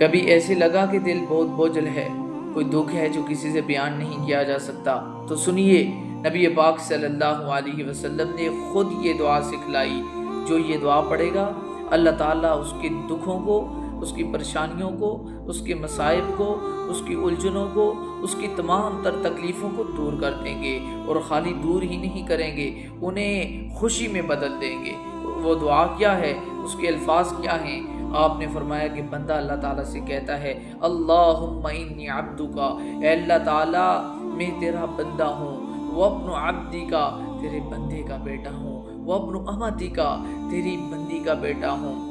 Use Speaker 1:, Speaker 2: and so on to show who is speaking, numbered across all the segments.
Speaker 1: کبھی ایسے لگا کہ دل بہت بوجھل ہے، کوئی دکھ ہے جو کسی سے بیان نہیں کیا جا سکتا، تو سنیے نبی پاک صلی اللہ علیہ وسلم نے خود یہ دعا سکھلائی۔ جو یہ دعا پڑھے گا اللہ تعالیٰ اس کے دکھوں کو، اس کی پریشانیوں کو، اس کے مصائب کو، اس کی الجھنوں کو، اس کی تمام تر تکلیفوں کو دور کر دیں گے، اور خالی دور ہی نہیں کریں گے، انہیں خوشی میں بدل دیں گے۔ وہ دعا کیا ہے، اس کے الفاظ کیا ہیں؟ آپ نے فرمایا کہ بندہ اللہ تعالیٰ سے کہتا ہے اللہم انی عبدکا، اے اللہ تعالیٰ میں تیرا بندہ ہوں، وابن عبدکا تیرے بندے کا بیٹا ہوں، وابن امتکا تیری بندی کا بیٹا ہوں،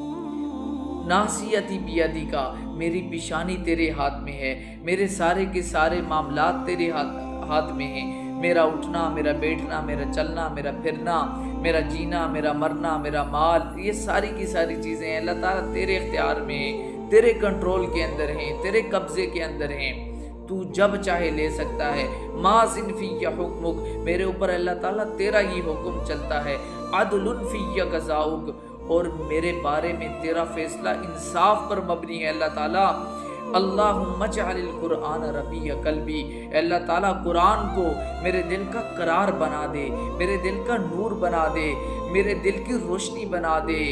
Speaker 1: ناصیتی بیدکا میری پیشانی تیرے ہاتھ میں ہے، میرے سارے کے سارے معاملات تیرے ہاتھ میں ہیں، میرا اٹھنا، میرا بیٹھنا، میرا چلنا، میرا پھرنا، میرا جینا، میرا مرنا، میرا مال، یہ ساری کی ساری چیزیں اللہ تعالیٰ تیرے اختیار میں ہیں، تیرے کنٹرول کے اندر ہیں، تیرے قبضے کے اندر ہیں، تو جب چاہے لے سکتا ہے۔ ماضٍ فی حکمک، میرے اوپر اللہ تعالیٰ تیرا ہی حکم چلتا ہے، عدل فی قضاؤک، اور میرے بارے میں تیرا فیصلہ انصاف پر مبنی ہے اللہ تعالیٰ۔ اللہم اجعل القرآن ربیع قلبی، اے اللہ تعالیٰ قرآن کو میرے دل کا قرار بنا دے، میرے دل کا نور بنا دے، میرے دل کی روشنی بنا دے،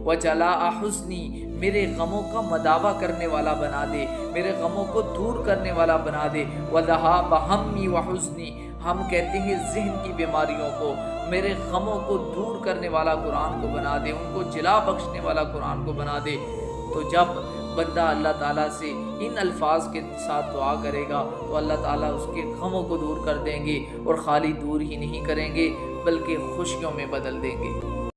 Speaker 1: وجلاء حزنی میرے غموں کا مداوع کرنے والا بنا دے، میرے غموں کو دور کرنے والا بنا دے، وذھاب ہمی وحزنی، ہم کہتے ہیں ذہن کی بیماریوں کو، میرے غموں کو دور کرنے والا قرآن کو بنا دے، ان کو جلا بخشنے والا قرآن کو بنا دے۔ تو جب بندہ اللہ تعالیٰ سے ان الفاظ کے ساتھ دعا کرے گا تو اللہ تعالیٰ اس کے غموں کو دور کر دیں گے، اور خالی دور ہی نہیں کریں گے بلکہ خوشیوں میں بدل دیں گے۔